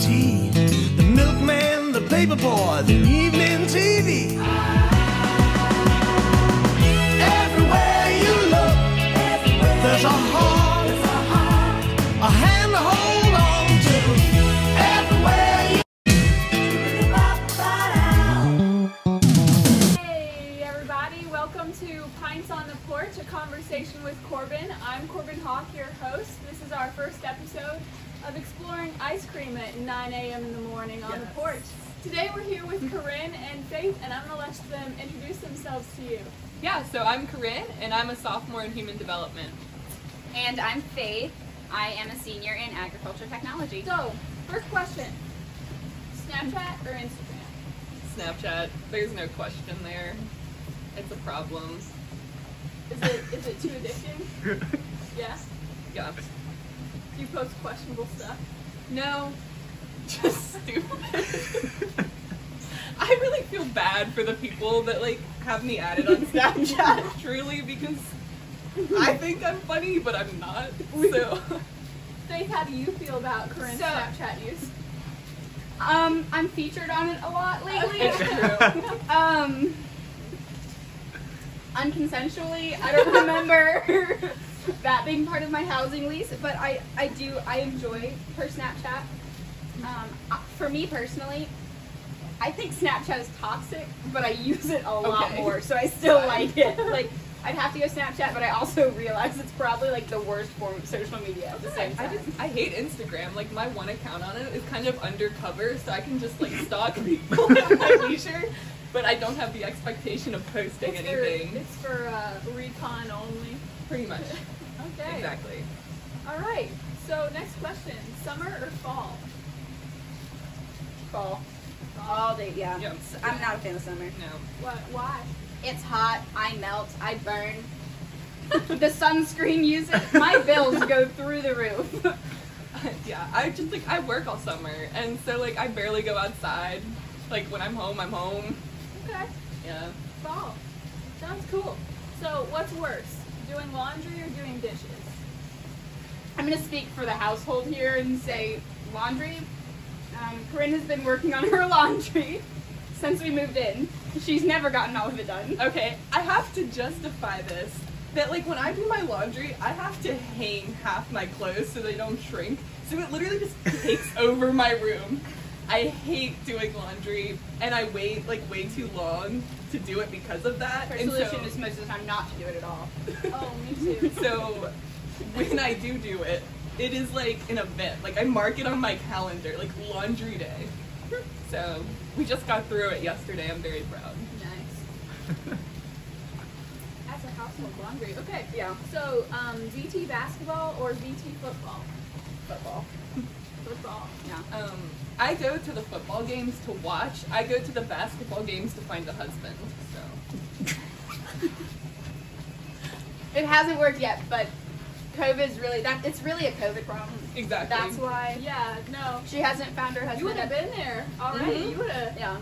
tea, the milkman, the paperboy, the evening TV. Everywhere you look, there's a heart, a hand to hold on to. Everywhere you... Hey everybody, welcome to Pints on the Porch, a conversation with Corbin. I'm Corbin Hawk, your host. This is our first episode of exploring ice cream at 9 a.m. in the morning on the porch. Today we're here with Corynne and Faith, and I'm going to let them introduce themselves to you. Yeah, so I'm Corynne, and I'm a sophomore in human development. And I'm Faith. I am a senior in agriculture technology. So, first question, Snapchat or Instagram? Snapchat, there's no question there. It's a problem. Is it too addicting? Yeah? Yeah. Do you post questionable stuff? No, just stupid. I really feel bad for the people that like have me added on Snapchat, truly, because I think I'm funny, but I'm not. So, Faith, how do you feel about Corynne's Snapchat use? I'm featured on it a lot lately. It's true. Unconsensually. I don't remember that being part of my housing lease, but I enjoy her Snapchat. For me personally, I think Snapchat is toxic, but I use it a lot more, so I still like it. Like, I'd have to go Snapchat, but I also realize it's probably like the worst form of social media at the same time. I hate Instagram. Like, my one account on it is kind of undercover, so I can just like stalk people at my leisure, but I don't have the expectation of posting anything. It's for recon only. Pretty much. Okay. Exactly. All right. So next question: summer or fall? Fall. All day, yeah. Yep. I'm not a fan of summer. No. What? Why? It's hot, I melt, I burn. The sunscreen uses, my bills go through the roof. Yeah, I just like, I work all summer, and so like I barely go outside. Like when I'm home, I'm home. Okay. Yeah. Fall. Sounds cool. So what's worse, doing laundry or doing dishes? I'm going to speak for the household here and say laundry. Corynne has been working on her laundry since we moved in. She's never gotten all of it done. Okay, I have to justify this. That like when I do my laundry, I have to hang half my clothes so they don't shrink. So it literally just takes over my room. I hate doing laundry, and I wait like way too long to do it because of that. Her And solution so, is most of the time not to do it at all. Oh, me too. so when I do it, it is like an event. Like I mark it on my calendar, like laundry day. So we just got through it yesterday. I'm very proud. Nice. That's a household laundry. Okay. Yeah. So VT basketball or VT football? Football. Football. Yeah. I go to the football games to watch. I go to the basketball games to find a husband. So It hasn't worked yet, but COVID's really, it's really a COVID problem. exactly. That's why Yeah. No. she hasn't found her You husband. would have been there already. Mhm. You would have. Yeah.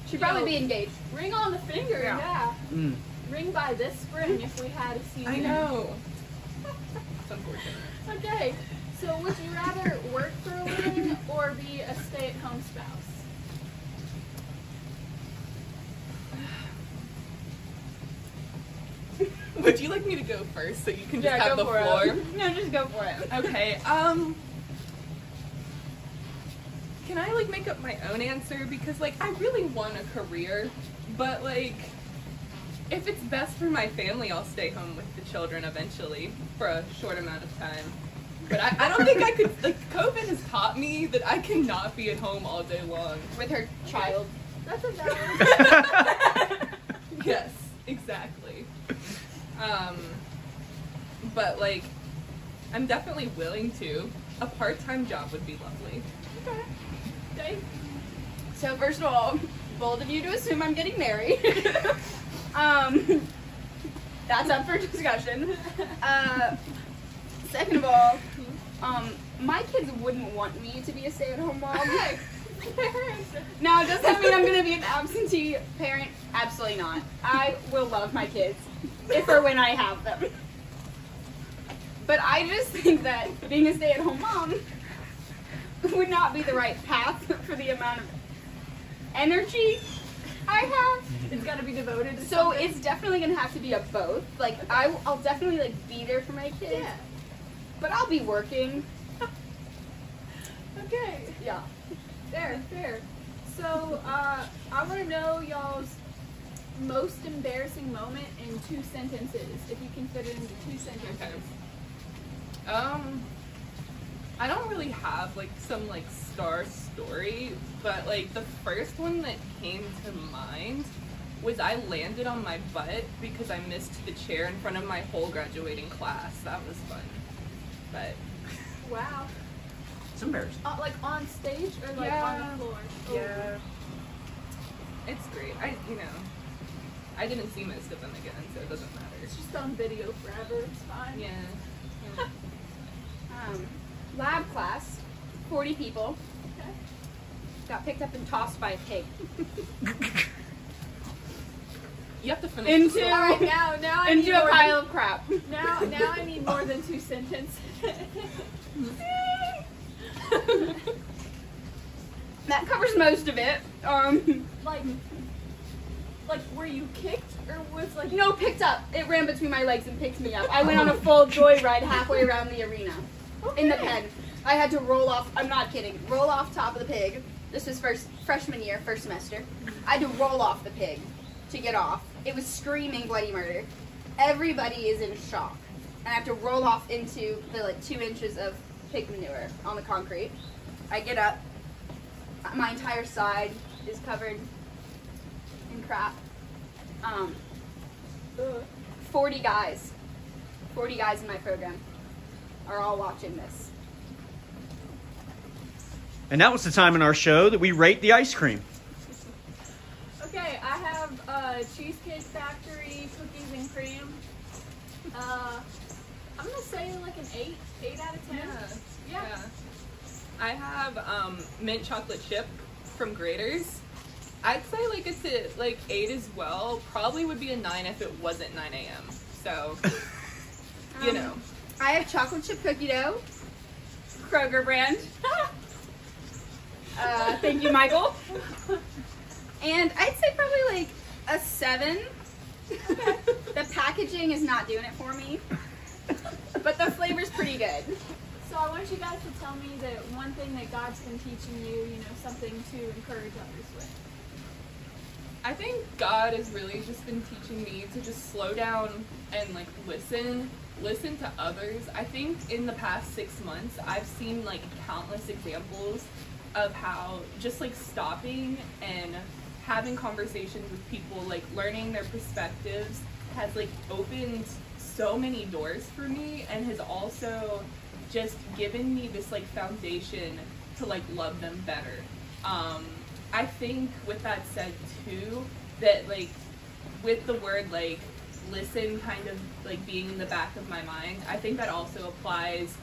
She'd probably Yo. be engaged. Ring on the finger. Yeah. Yeah. Ring by this spring if we had a season. I know. It's unfortunate. Okay. So would you rather work for a living or be a stay-at-home spouse? Would you like me to go first so you can just have go the for floor? it. No, just go for it. Okay. Can I like make up my own answer, because like I really want a career, but like if it's best for my family, I'll stay home with the children eventually for a short amount of time. But I don't think I could, like, COVID has taught me that I cannot be at home all day long. With her child. That's a valid. Yes, exactly. But like, I'm definitely willing to. A part-time job would be lovely. Okay. So first of all, bold of you to assume I'm getting married. That's up for discussion. Second of all, my kids wouldn't want me to be a stay-at-home mom. Now, does that mean I'm going to be an absentee parent? Absolutely not. I will love my kids if or when I have them. But I just think that being a stay-at-home mom would not be the right path for the amount of energy I have. It's got to be devoted to So something. it's definitely gonna have to be a both. Like I'll definitely like be there for my kids, Yeah. but I'll be working. Okay. Yeah. Fair. So, I want to know y'all's most embarrassing moment in 2 sentences, if you can fit it into 2 sentences. Okay. I don't really have like some like star story, but like the first one that came to mind was I landed on my butt because I missed the chair in front of my whole graduating class. That was fun. But Wow. It's embarrassing. Like on stage or like Yeah. on the floor? Oh. yeah, it's great. I didn't see most of them again, so it doesn't matter. It's just on video forever. It's fine. Yeah. Lab class, 40 people, Okay. got picked up and tossed by a pig. You have to finish. Into- the All right, now I need Into a more pile of crap. Now I need more than 2 sentences. That covers most of it. Like were you kicked or was like No, picked up. It ran between my legs and picked me up. I went on a full joyride halfway around the arena. In the pen. I had to roll off, I'm not kidding, roll off top of the pig. This was freshman year, first semester. I had to roll off the pig to get off. It was screaming bloody murder. Everybody is in shock. And I have to roll off into the like 2 inches of pig manure on the concrete. I get up. My entire side is covered in crap. 40 guys in my program are all watching this. And that was the time in our show that we rate the ice cream. Okay, I have Cheesecake Factory cookies and cream. I'm gonna say like an 8 out of 10. Yeah. I have mint chocolate chip from Grater's. I'd say like it's a like 8 as well. Probably would be a 9 if it wasn't 9 a.m. So, you know. I have chocolate chip cookie dough, Kroger brand. Thank you, Michael. And I'd say probably like a 7. The packaging is not doing it for me, but the flavor's pretty good. So I want you guys to tell me that one thing that God's been teaching you, something to encourage others with. I think God has really just been teaching me to just slow down and like listen to others. I think in the past 6 months, I've seen like countless examples of how just like stopping and having conversations with people, like learning their perspectives has like opened so many doors for me and has also just given me this like foundation to like love them better. I think with that said too, that like with the word like listen kind of like being in the back of my mind, I think that also applies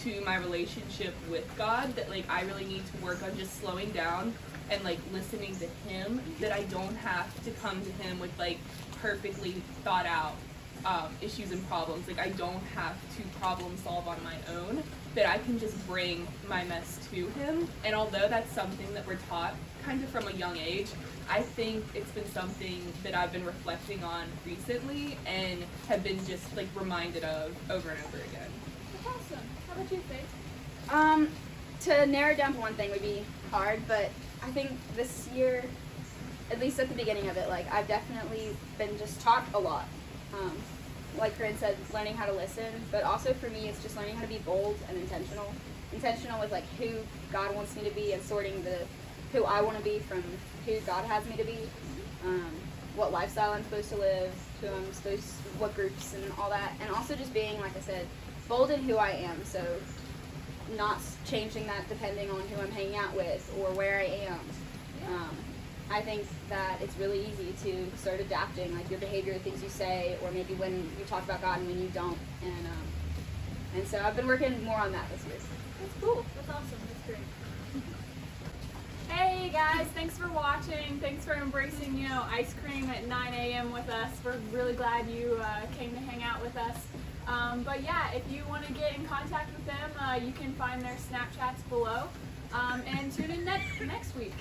to my relationship with God, that like I really need to work on just slowing down and like listening to him, that I don't have to come to him with like perfectly thought out issues and problems. Like I don't have to problem solve on my own, that I can just bring my mess to him. And although that's something that we're taught kind of from a young age, I think it's been something that I've been reflecting on recently and have been just like reminded of over and over again. That's awesome. How about you, Faith? To narrow it down to one thing would be hard, but I think this year, at least at the beginning of it, like I've definitely been just taught a lot. Like Corynne said, learning how to listen, but also for me, it's just learning how to be bold and intentional. Intentional with like who God wants me to be and sorting who I want to be from who God has me to be. What lifestyle I'm supposed to live, what groups and all that, and also just being, like I said, bold in who I am. So not changing that depending on who I'm hanging out with or where I am. I think that it's really easy to start adapting, like your behavior, the things you say, or maybe when you talk about God and when you don't. And so I've been working more on that this year. That's cool. That's awesome. That's great. Hey guys, thanks for watching. Thanks for embracing, ice cream at 9 a.m. with us. We're really glad you came to hang out with us. But yeah, if you want to get in contact with them, you can find their Snapchats below. And tune in next week.